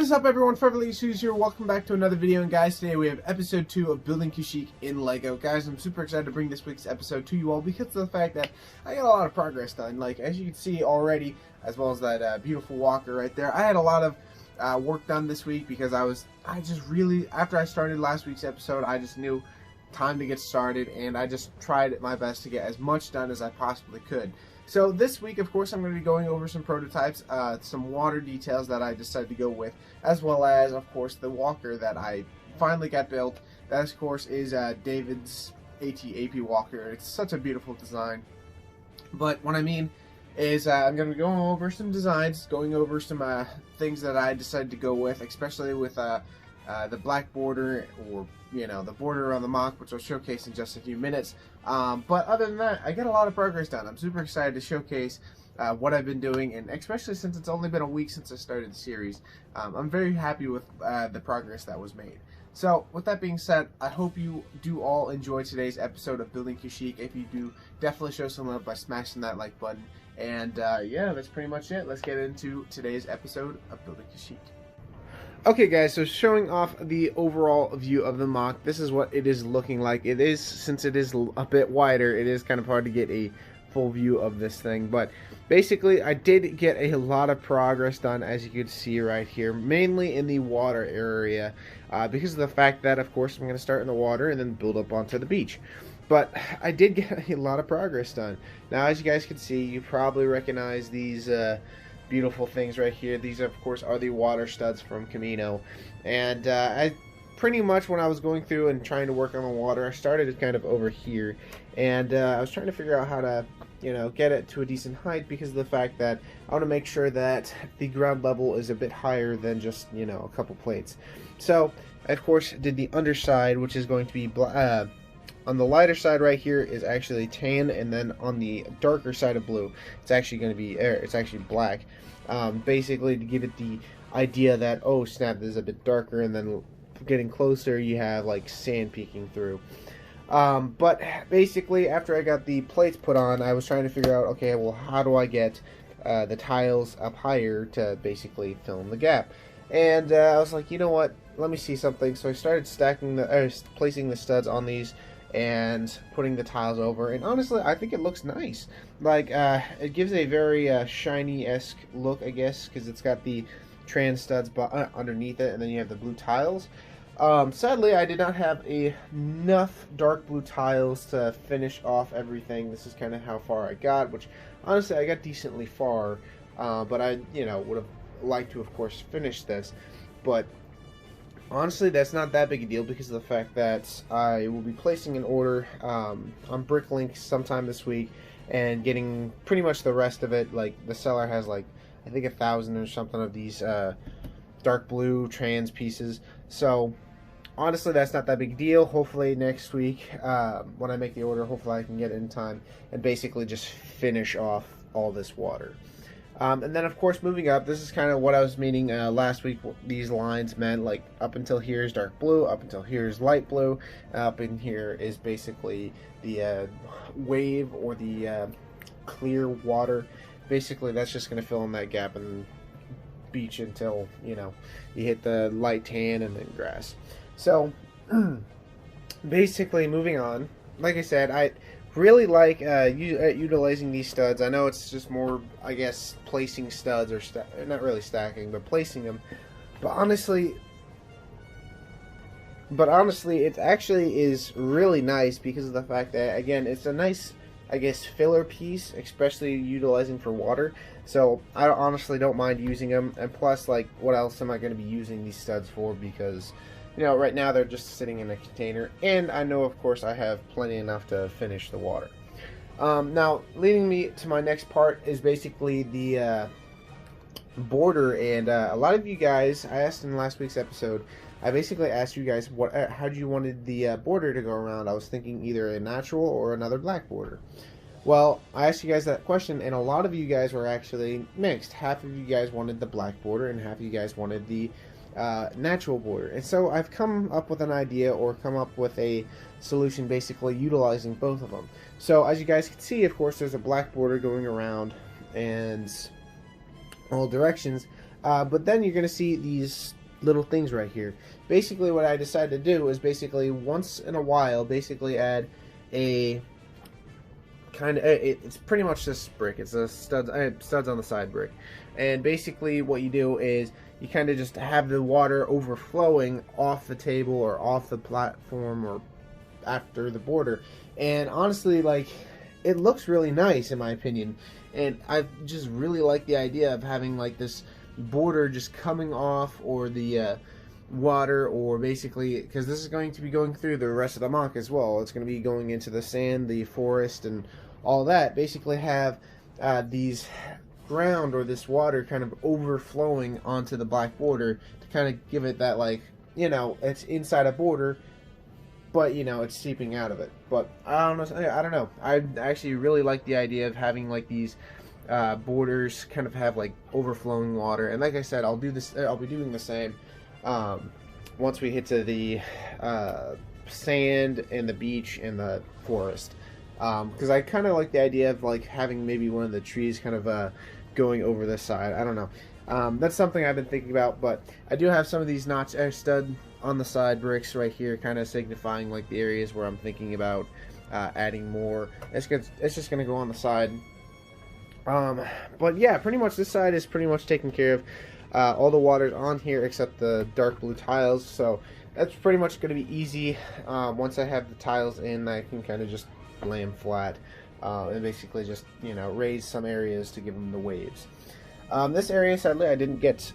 is up, everyone? Forever Shoes here. Welcome back to another video, and guys, today we have episode 2 of Building Kashyyyk in Lego. Guys, I'm super excited to bring this week's episode to you all because of the fact that I got a lot of progress done. Like, as you can see already, as well as that beautiful walker right there, I had a lot of work done this week because I just really, after I started last week's episode, I just knew time to get started, and I just tried my best to get as much done as I possibly could. So this week, of course, I'm going to be going over some prototypes, some water details that I decided to go with, as well as, of course, the walker that I finally got built. That, of course, is David's Atap Walker. It's such a beautiful design. But what I mean is I'm going to be going over some designs, going over some things that I decided to go with, especially with the black border, or the border around the mock, which I'll showcase in just a few minutes. But other than that, I got a lot of progress done. I'm super excited to showcase what I've been doing, and especially since it's only been a week since I started the series, I'm very happy with the progress that was made. So, with that being said, I hope you do all enjoy today's episode of Building Kashyyyk. If you do, definitely show some love by smashing that like button. And yeah, that's pretty much it. Let's get into today's episode of Building Kashyyyk. Okay guys, so showing off the overall view of the mock, this is what it is looking like. It is, since it is a bit wider, it is kind of hard to get a full view of this thing, but basically I did get a lot of progress done, as you can see right here, mainly in the water area, because of the fact that, of course, I'm going to start in the water and then build up onto the beach. But I did get a lot of progress done. Now, as you guys can see, you probably recognize these beautiful things right here. These, of course, are the water studs from Camino, and I pretty much, when I was going through and trying to work on the water, I started kind of over here, and I was trying to figure out how to get it to a decent height, because of the fact that I want to make sure that the ground level is a bit higher than just a couple plates. So I, of course, did the underside, which is going to be on the lighter side right here is actually tan, and then on the darker side of blue, it's actually going to be it's actually black. Basically, to give it the idea that, oh snap, this is a bit darker, and then getting closer, you have like sand peeking through. But basically, after I got the plates put on, I was trying to figure out, okay, well, how do I get the tiles up higher to basically fill in the gap? And I was like, you know what? Let me see something. So I started placing the studs on these and putting the tiles over, and honestly, I think it looks nice. Like, it gives a very shiny-esque look, I guess, because it's got the trans studs underneath it, and then you have the blue tiles. Sadly, I did not have enough dark blue tiles to finish off everything. This is kind of how far I got, which, honestly, I got decently far, but I, would have liked to, of course, finish this, but honestly, that's not that big a deal, because of the fact that I will be placing an order on Bricklink sometime this week and getting pretty much the rest of it. Like, the seller has, like, I think 1,000 or something of these dark blue trans pieces. So honestly, that's not that big a deal. Hopefully next week, when I make the order, hopefully I can get it in time and basically just finish off all this water. And then, of course, moving up, this is kind of what I was meaning last week. These lines meant, like, up until here is dark blue, up until here is light blue, up in here is basically the wave, or the clear water. Basically, that's just going to fill in that gap and beach until, you hit the light tan and then grass. So, basically, moving on, like I said, I really like utilizing these studs. I know it's just more, I guess, placing studs, or not really stacking, but placing them. But honestly, it actually is really nice, because of the fact that, again, it's a nice, I guess, filler piece, especially utilizing for water. So I honestly don't mind using them. And plus, like, what else am I going to be using these studs for? Because right now they're just sitting in a container, and I know, of course, I have plenty enough to finish the water. Now, leading me to my next part is basically the border, and a lot of you guys, I asked in last week's episode, I basically asked you guys how you wanted the border to go around. I was thinking either a natural or another black border. Well, I asked you guys that question, and a lot of you guys were actually mixed. Half of you guys wanted the black border, and half of you guys wanted the natural border. And so I've come up with an idea, or come up with a solution, basically utilizing both of them. So as you guys can see, of course, there's a black border going around and all directions, But then you're going to see these little things right here. Basically what I decided to do is basically once in a while basically add a kind of, it's pretty much this brick. It's a studs on the side brick. And basically what you do is you kind of just have the water overflowing off the table or off the platform or after the border. And honestly, like, it looks really nice in my opinion. And I just really like the idea of having like this border just coming off, or the water, or basically, because this is going to be going through the rest of the mock as well. It's going to be going into the sand, the forest, and all that. Basically have these ground or this water kind of overflowing onto the black border to kind of give it that, like, you know, it's inside a border, but you know it's seeping out of it. But I don't know. I actually really like the idea of having like these borders kind of have like overflowing water. And like I said, I'll be doing the same once we hit to the sand and the beach and the forest, because I kind of like the idea of like having maybe one of the trees kind of going over this side. I don't know. That's something I've been thinking about, but I do have some of these notch stud on the side bricks right here, kind of signifying like the areas where I'm thinking about adding more. It's just gonna go on the side. But yeah, pretty much this side is pretty much taken care of. All the water's on here except the dark blue tiles, so that's pretty much going to be easy. Once I have the tiles in, I can kind of just lay them flat and basically just, you know, raise some areas to give them the waves. This area, sadly, I didn't get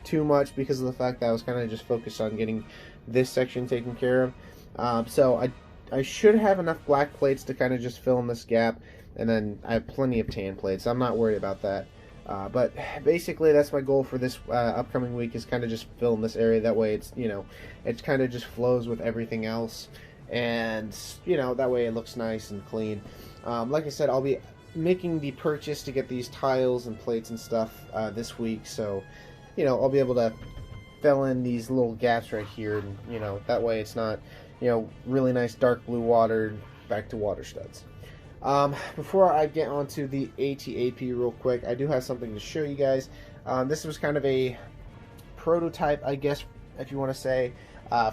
too much because of the fact that I was kind of just focused on getting this section taken care of. So I should have enough black plates to kind of just fill in this gap. And then I have plenty of tan plates, so I'm not worried about that. But basically, that's my goal for this upcoming week, is kind of just fill in this area. That way, it's, you know, it kind of just flows with everything else, and you know, that way it looks nice and clean. Like I said, I'll be making the purchase to get these tiles and plates and stuff this week, so you know, I'll be able to fill in these little gaps right here, and you know, that way it's not, you know, really nice dark blue water back to water studs. Before I get onto the ATAP real quick, I do have something to show you guys. This was kind of a prototype, I guess, if you want to say,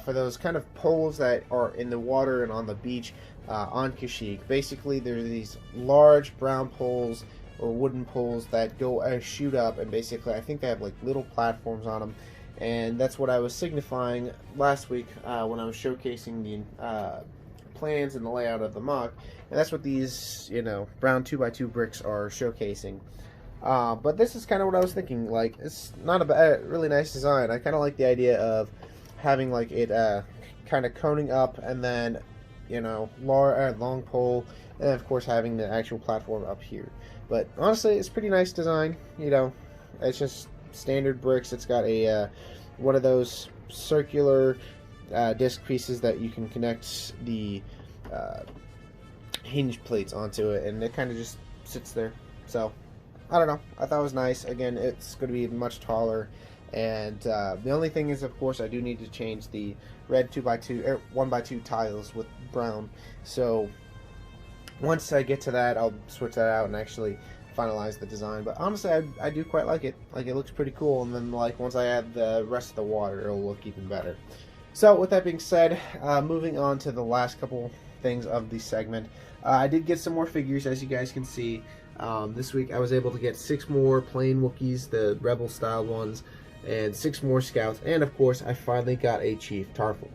for those kind of poles that are in the water and on the beach on Kashyyyk. Basically, there's these large brown poles or wooden poles that go shoot up, and basically I think they have like little platforms on them, and that's what I was signifying last week when I was showcasing the plans and the layout of the mock, and that's what these, you know, brown 2x2 bricks are showcasing. But this is kind of what I was thinking. Like, it's not a bad, really nice design. I kind of like the idea of having like it kind of coning up, and then, you know, long pole, and then of course having the actual platform up here. But honestly, it's pretty nice design. You know, it's just standard bricks. It's got a one of those circular disc pieces that you can connect the hinge plates onto it, and it kind of just sits there. So I don't know, I thought it was nice. Again, it's going to be much taller, and the only thing is, of course, I do need to change the red 2x2 1x2 tiles with brown. So once I get to that, I'll switch that out and actually finalize the design. But honestly, I do quite like it. Like, it looks pretty cool, and then like once I add the rest of the water, it'll look even better. So with that being said, moving on to the last couple things of the segment, I did get some more figures, as you guys can see. This week I was able to get 6 more plain Wookiees, the Rebel style ones, and 6 more Scouts, and of course I finally got a Chief Tarful.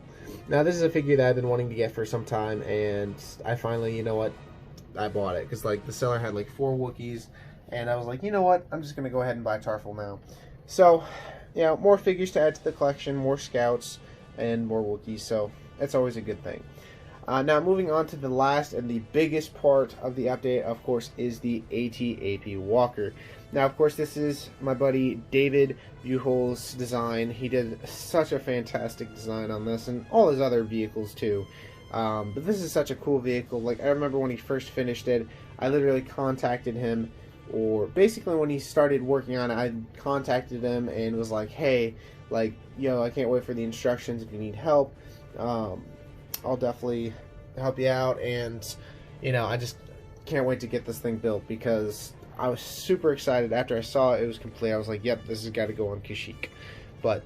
Now this is a figure that I've been wanting to get for some time, and I finally, you know what, I bought it, because like the seller had like 4 Wookiees, and I was like, you know what, I'm just going to go ahead and buy Tarful now. So, you know, more figures to add to the collection, more Scouts, and more Wookiees, so it's always a good thing. Now moving on to the last and the biggest part of the update, of course, is the Atap Walker. Now, of course, this is my buddy David Buhol's design. He did such a fantastic design on this, and all his other vehicles too. But this is such a cool vehicle. Like, I remember when he first finished it, I literally contacted him, or basically when he started working on it, I contacted him and was like, hey, like, yo, I can't wait for the instructions if you need help. I'll definitely help you out, and you know, I just can't wait to get this thing built, because I was super excited after I saw it was complete. I was like, yep, this has got to go on Kashyyyk. But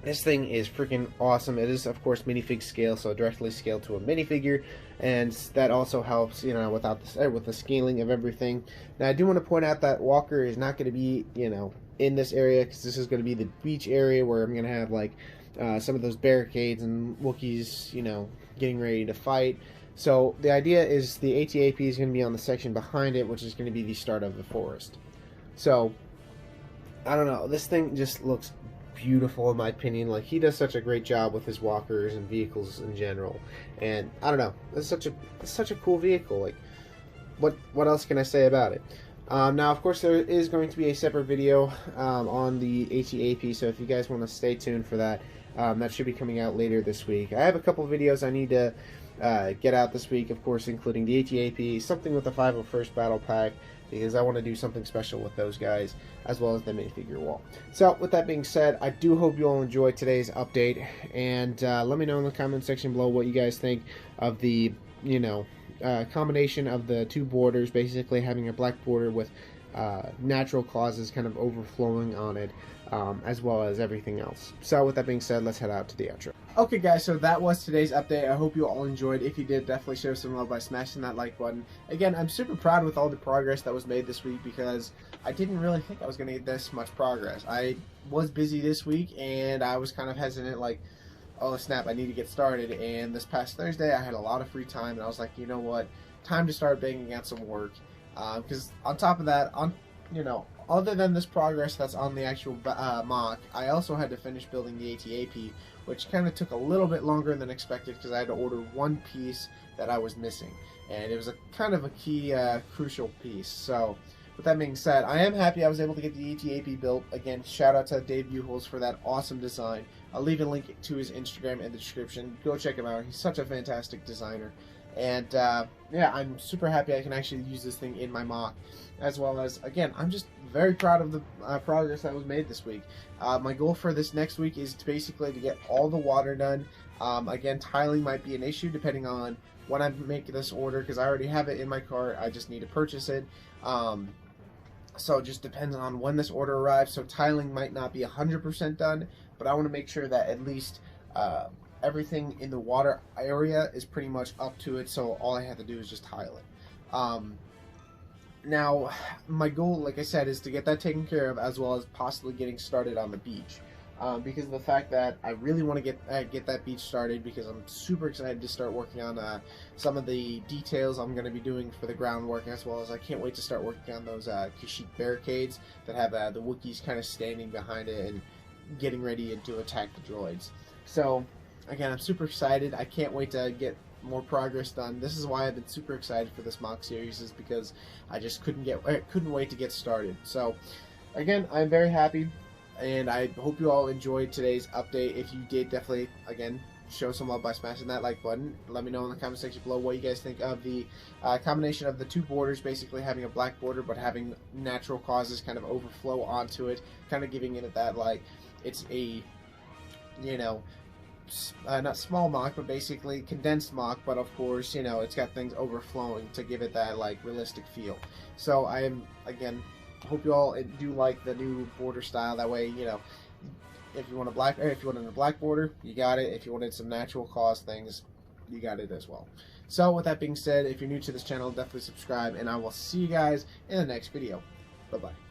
this thing is freaking awesome. It is, of course, minifig scale, so directly scaled to a minifigure, and that also helps, you know, with the scaling of everything. Now, I do want to point out that Walker is not going to be, you know, in this area, because this is going to be the beach area where I'm going to have like some of those barricades and Wookiees, you know, getting ready to fight. So the idea is the ATAP is going to be on the section behind it, which is going to be the start of the forest. So I don't know, this thing just looks beautiful in my opinion. Like, he does such a great job with his walkers and vehicles in general, and I don't know, it's such a cool vehicle. Like, what else can I say about it? Now, of course, there is going to be a separate video on the ATAP, so if you guys want to stay tuned for that, that should be coming out later this week. I have a couple videos I need to get out this week, of course, including the ATAP, something with the 501st Battle Pack, because I want to do something special with those guys, as well as the minifigure wall. So, with that being said, I do hope you all enjoyed today's update, and let me know in the comment section below what you guys think of the, you know, combination of the two borders, basically having a black border with natural clauses kind of overflowing on it, as well as everything else. So with that being said, let's head out to the outro. Okay guys, so that was today's update. I hope you all enjoyed. If you did, definitely show some love by smashing that like button. Again, I'm super proud with all the progress that was made this week, because I didn't really think I was going to get this much progress. I was busy this week, and I was kind of hesitant, like, oh snap, I need to get started. And this past Thursday, I had a lot of free time, and I was like, you know what, time to start banging out some work. Because on top of that, you know, other than this progress that's on the actual mock, I also had to finish building the ATAP, which kind of took a little bit longer than expected, because I had to order one piece that I was missing, and it was a kind of a key, crucial piece. So with that being said, I am happy I was able to get the ATAP built. Again, shout out to Dave Buchholz for that awesome design. I'll leave a link to his Instagram in the description. Go check him out. He's such a fantastic designer. And yeah, I'm super happy I can actually use this thing in my mock, as well as, again, I'm just very proud of the progress that was made this week. My goal for this next week is to basically to get all the water done. Again, tiling might be an issue depending on when I make this order, because I already have it in my cart. I just need to purchase it. So it just depends on when this order arrives. So tiling might not be 100% done, but I want to make sure that at least everything in the water area is pretty much up to it, so all I have to do is just tile it. Now, my goal, like I said, is to get that taken care of, as well as possibly getting started on the beach. Because of the fact that I really want to get that beach started, because I'm super excited to start working on some of the details I'm going to be doing for the groundwork, as well as I can't wait to start working on those Kashyyyk barricades that have the Wookiees kind of standing behind it and getting ready to attack the droids. So again, I'm super excited. I can't wait to get more progress done. This is why I've been super excited for this mock series, is because I just couldn't wait to get started. So again, I'm very happy, and I hope you all enjoyed today's update. If you did, definitely, again, show some love by smashing that like button. Let me know in the comment section below what you guys think of the combination of the two borders, basically having a black border but having natural causes kind of overflow onto it, kind of giving it that, like, it's a, you know, not small mock, but basically condensed mock, but of course, you know, it's got things overflowing to give it that, like, realistic feel. So I am, again, hope you all do like the new border style. That way, you know, if you want a black border, you got it. If you wanted some natural cause things, you got it as well. So with that being said, if you're new to this channel, definitely subscribe, and I will see you guys in the next video. Bye bye.